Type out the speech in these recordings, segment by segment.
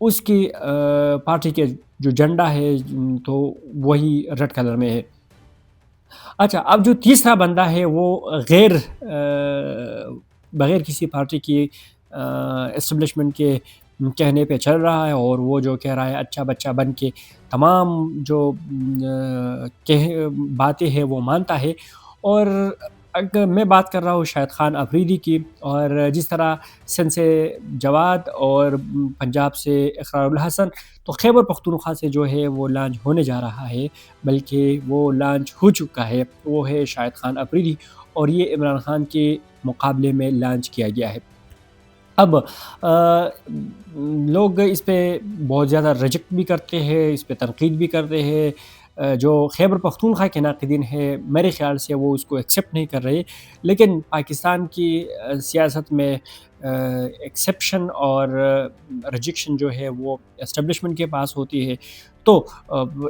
اس کی پارٹی کے جو جھنڈا ہے تو وہی ریڈ کلر میں ہے۔ اچھا، اب جو تیسرا بندہ ہے وہ غیر بغیر کسی پارٹی کی اسٹیبلشمنٹ کے کہنے پہ چل رہا ہے، اور وہ جو کہہ رہا ہے اچھا بچہ بن کے تمام جو باتیں ہیں وہ مانتا ہے۔ اور اگر میں بات کر رہا ہوں شاہد خان افریدی کی، اور جس طرح سندھ سے جواد اور پنجاب سے اقرار الحسن، تو خیبر پختونخوا سے جو ہے وہ لانچ ہونے جا رہا ہے، بلکہ وہ لانچ ہو چکا ہے، وہ ہے شاہد خان افریدی، اور یہ عمران خان کے مقابلے میں لانچ کیا گیا ہے۔ اب لوگ اس پہ بہت زیادہ ریجیکٹ بھی کرتے ہیں، اس پہ تنقید بھی کرتے ہیں۔ جو خیبر پختونخوا کے ناقدین ہیں میرے خیال سے وہ اس کو ایکسیپٹ نہیں کر رہے، لیکن پاکستان کی سیاست میں ایکسیپشن اور ریجیکشن جو ہے وہ اسٹیبلشمنٹ کے پاس ہوتی ہے، تو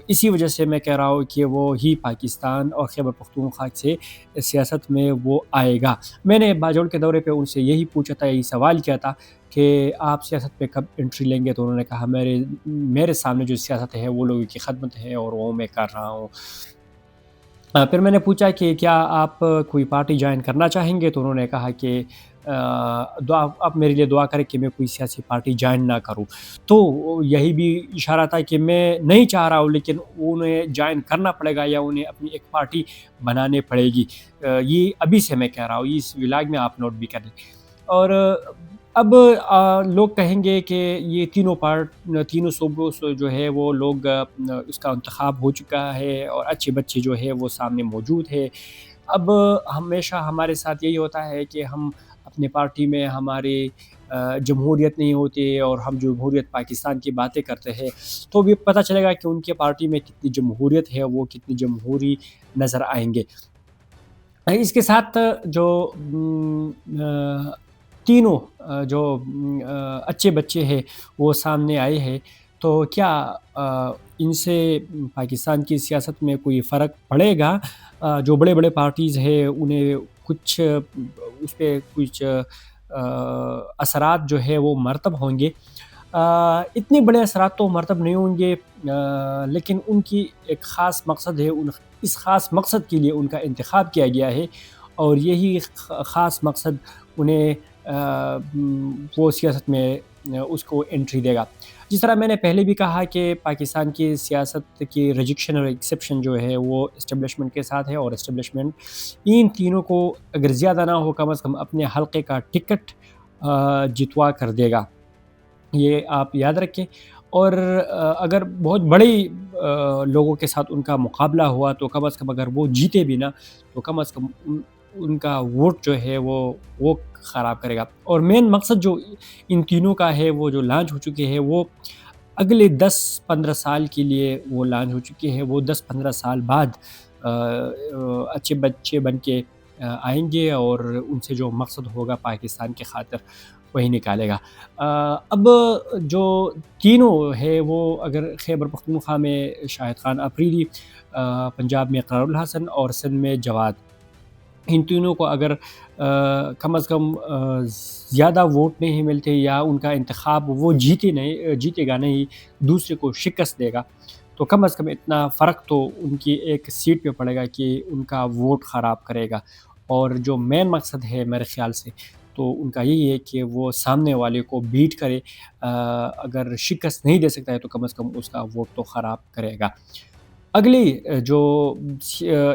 اسی وجہ سے میں کہہ رہا ہوں کہ وہ ہی پاکستان اور خیبر پختونخوا سے سیاست میں وہ آئے گا۔ میں نے باجوڑ کے دورے پہ ان سے یہی پوچھا تھا، یہی سوال کیا تھا کہ آپ سیاست میں کب انٹری لیں گے، تو انہوں نے کہا میرے سامنے جو سیاست ہے وہ لوگوں کی خدمت ہے اور وہ میں کر رہا ہوں۔ پھر میں نے پوچھا کہ کیا آپ کوئی پارٹی جوائن کرنا چاہیں گے، تو انہوں نے کہا کہ آپ میرے لیے دعا کریں کہ میں کوئی سیاسی پارٹی جوائن نہ کروں۔ تو یہی بھی اشارہ تھا کہ میں نہیں چاہ رہا ہوں، لیکن انہیں جوائن کرنا پڑے گا یا انہیں اپنی ایک پارٹی بنانے پڑے گی۔ یہ ابھی سے میں کہہ رہا ہوں، اس ولاگ میں آپ نوٹ بھی کر لیں۔ اور اب لوگ کہیں گے کہ یہ تینوں صوبوں سے جو ہے وہ لوگ اس کا انتخاب ہو چکا ہے، اور اچھے بچے جو ہے وہ سامنے موجود ہے۔ اب ہمیشہ ہمارے ساتھ یہی ہوتا ہے کہ ہم اپنے پارٹی میں ہماری جمہوریت نہیں ہوتی، اور ہم جمہوریت پاکستان کی باتیں کرتے ہیں، تو بھی پتہ چلے گا کہ ان کے پارٹی میں کتنی جمہوریت ہے، وہ کتنی جمہوری نظر آئیں گے۔ اس کے ساتھ جو تینوں جو اچھے بچے ہیں وہ سامنے آئے ہیں، تو کیا ان سے پاکستان کی سیاست میں کوئی فرق پڑے گا؟ جو بڑے بڑے پارٹیز ہیں انہیں کچھ اس پہ کچھ اثرات جو ہے وہ مرتب ہوں گے۔ اتنے بڑے اثرات تو مرتب نہیں ہوں گے، لیکن ان کی ایک خاص مقصد ہے، اس خاص مقصد کے لیے ان کا انتخاب کیا گیا ہے، اور یہی خاص مقصد انہیں وہ سیاست میں اس کو انٹری دے گا۔ جس طرح میں نے پہلے بھی کہا کہ پاکستان کی سیاست کی ریجیکشن اور ایکسیپشن جو ہے وہ اسٹیبلشمنٹ کے ساتھ ہے، اور اسٹیبلشمنٹ ان تینوں کو اگر زیادہ نہ ہو کم از کم اپنے حلقے کا ٹکٹ جتوا کر دے گا، یہ آپ یاد رکھیں۔ اور اگر بہت بڑے لوگوں کے ساتھ ان کا مقابلہ ہوا، تو کم از کم اگر وہ جیتے بھی نا، تو کم از کم ان کا ووٹ جو ہے وہ خراب کرے گا۔ اور مین مقصد جو ان تینوں کا ہے، وہ جو لانچ ہو چکے ہیں، وہ اگلے 10-15 سال کے لیے وہ لانچ ہو چکے ہیں۔ وہ 10-15 سال بعد اچھے بچے بن کے آئیں گے، اور ان سے جو مقصد ہوگا پاکستان کی خاطر وہی نکالے گا۔ اب جو تینوں ہے وہ اگر خیبر پختونخوا میں شاہد خان افریدی، پنجاب میں اقرار الحسن، اور سندھ میں جواد، ان تینوں کو اگر کم از کم زیادہ ووٹ نہیں ملتے، یا ان کا انتخاب وہ جیتے گا نہیں، دوسرے کو شکست دے گا، تو کم از کم اتنا فرق تو ان کی ایک سیٹ پہ پڑے گا کہ ان کا ووٹ خراب کرے گا۔ اور جو مین مقصد ہے میرے خیال سے، تو ان کا یہی ہے کہ وہ سامنے والے کو بیٹ کرے، اگر شکست نہیں دے سکتا ہے تو کم از کم اس کا ووٹ تو خراب کرے گا۔ اگلی جو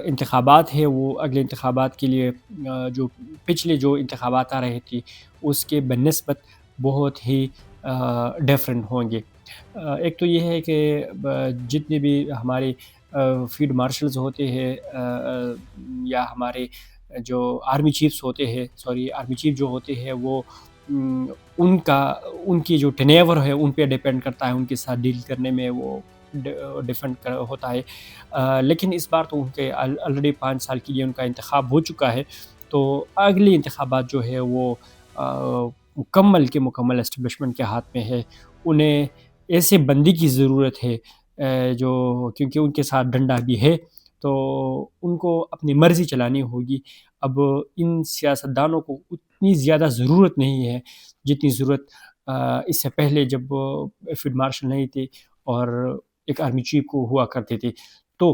انتخابات ہے، وہ اگلے انتخابات کے لیے جو پچھلے جو انتخابات آ رہے تھے اس کے بنسبت بہت ہی ڈیفرنٹ ہوں گے۔ ایک تو یہ ہے کہ جتنے بھی ہمارے فیلڈ مارشلز ہوتے ہیں، یا ہمارے جو آرمی چیف جو ہوتے ہیں، وہ ان کی جو ٹینیور ہے ان پہ ڈیپینڈ کرتا ہے، ان کے ساتھ ڈیل کرنے میں وہ ڈیفرنٹ ہوتا ہے۔ لیکن اس بار تو ان کے آلریڈی 5 سال کے لیے ان کا انتخاب ہو چکا ہے، تو اگلی انتخابات جو ہے وہ مکمل کے مکمل اسٹیبلشمنٹ کے ہاتھ میں ہے۔ انہیں ایسے بندی کی ضرورت ہے جو، کیونکہ ان کے ساتھ ڈنڈا بھی ہے، تو ان کو اپنی مرضی چلانی ہوگی۔ اب ان سیاستدانوں کو اتنی زیادہ ضرورت نہیں ہے جتنی ضرورت اس سے پہلے جب فیلڈ مارشل نہیں تھے اور ایک آرمی چیف کو ہوا کرتے تھے، تو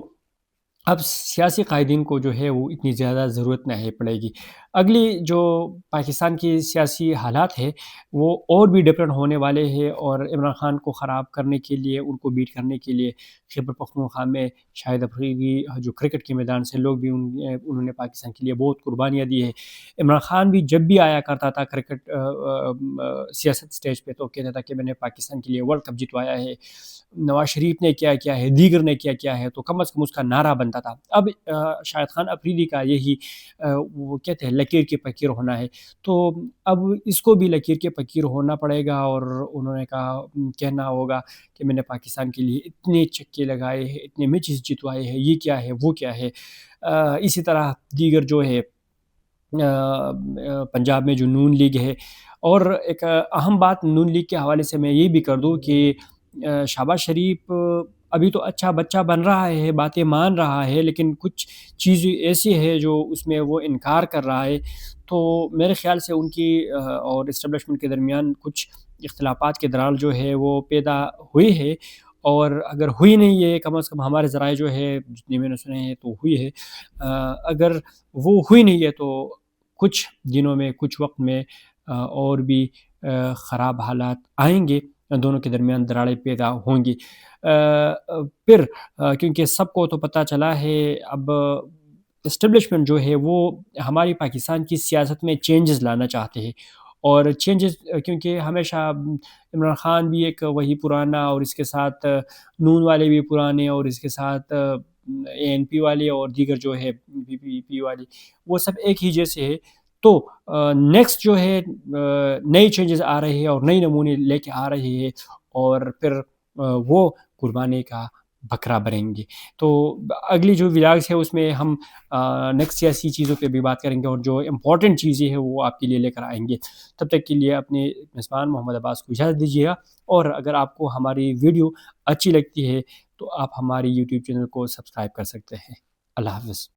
اب سیاسی قائدین کو جو ہے وہ اتنی زیادہ ضرورت نہیں پڑے گی۔ اگلی جو پاکستان کی سیاسی حالات ہے وہ اور بھی ڈفرینٹ ہونے والے ہیں، اور عمران خان کو خراب کرنے کے لیے، ان کو بیٹ کرنے کے لیے خیبر پختونخوا میں شاہد افریدی جو کرکٹ کے میدان سے لوگ بھی انہوں نے پاکستان کے لیے بہت قربانیاں دی ہے۔ عمران خان بھی جب بھی آیا کرتا تھا کرکٹ سیاست سٹیج پہ تو کہتا تھا کہ میں نے پاکستان کے لیے ورلڈ کپ جتوایا ہے، نواز شریف نے کیا کیا ہے، دیگر نے کیا کیا ہے، تو کم از کم اس کا نعرہ بنتا تھا۔ اب شاہد خان افریدی کا یہی وہ کہتے ہیں لکیر کے فقیر ہونا ہے، تو اب اس کو بھی لکیر کے فقیر ہونا پڑے گا، اور انہوں نے کہا کہنا ہوگا کہ میں نے پاکستان کے لیے اتنے چکے لگائے ہیں، اتنے میچز جتوائے ہیں، یہ کیا ہے وہ کیا ہے۔ اسی طرح دیگر جو ہے پنجاب میں جو نون لیگ ہے، اور ایک اہم بات نون لیگ کے حوالے سے میں یہ بھی کر دوں کہ شہباز شریف ابھی تو اچھا بچہ بن رہا ہے، باتیں مان رہا ہے، لیکن کچھ چیزیں ایسی ہے جو اس میں وہ انکار کر رہا ہے، تو میرے خیال سے ان کی اور اسٹیبلشمنٹ کے درمیان کچھ اختلافات کے درار جو ہے وہ پیدا ہوئی ہے، اور اگر ہوئی نہیں ہے، کم از کم ہمارے ذرائع جو ہے جتنے میں نے سنے ہیں تو ہوئی ہے، اگر وہ ہوئی نہیں ہے تو کچھ دنوں میں، کچھ وقت میں اور بھی خراب حالات آئیں گے، دونوں کے درمیان دراڑیں پیدا ہوں گی۔ پھر کیونکہ سب کو تو پتہ چلا ہے، اب اسٹیبلشمنٹ جو ہے وہ ہماری پاکستان کی سیاست میں چینجز لانا چاہتے ہیں، اور چینجز کیونکہ ہمیشہ عمران خان بھی ایک وہی پرانا، اور اس کے ساتھ نون والے بھی پرانے، اور اس کے ساتھ اے این پی والے اور دیگر جو ہے پی پی پی والے، وہ سب ایک ہی جیسے ہے، تو نیکسٹ جو ہے نئی چینجز آ رہے ہیں اور نئی نمونے لے کے آ رہے ہیں، اور پھر وہ قربانی کا بکرا بنیں گے۔ تو اگلی جو ولاگس ہے اس میں ہم نیکسٹ سیاسی چیزوں پہ بھی بات کریں گے، اور جو امپورٹنٹ چیزیں ہیں وہ آپ کے لیے لے کر آئیں گے۔ تب تک کے لیے اپنے میزبان محمد عباس کو اجازت دیجیے گا، اور اگر آپ کو ہماری ویڈیو اچھی لگتی ہے تو آپ ہماری یوٹیوب چینل کو سبسکرائب کر سکتے ہیں۔ اللہ حافظ۔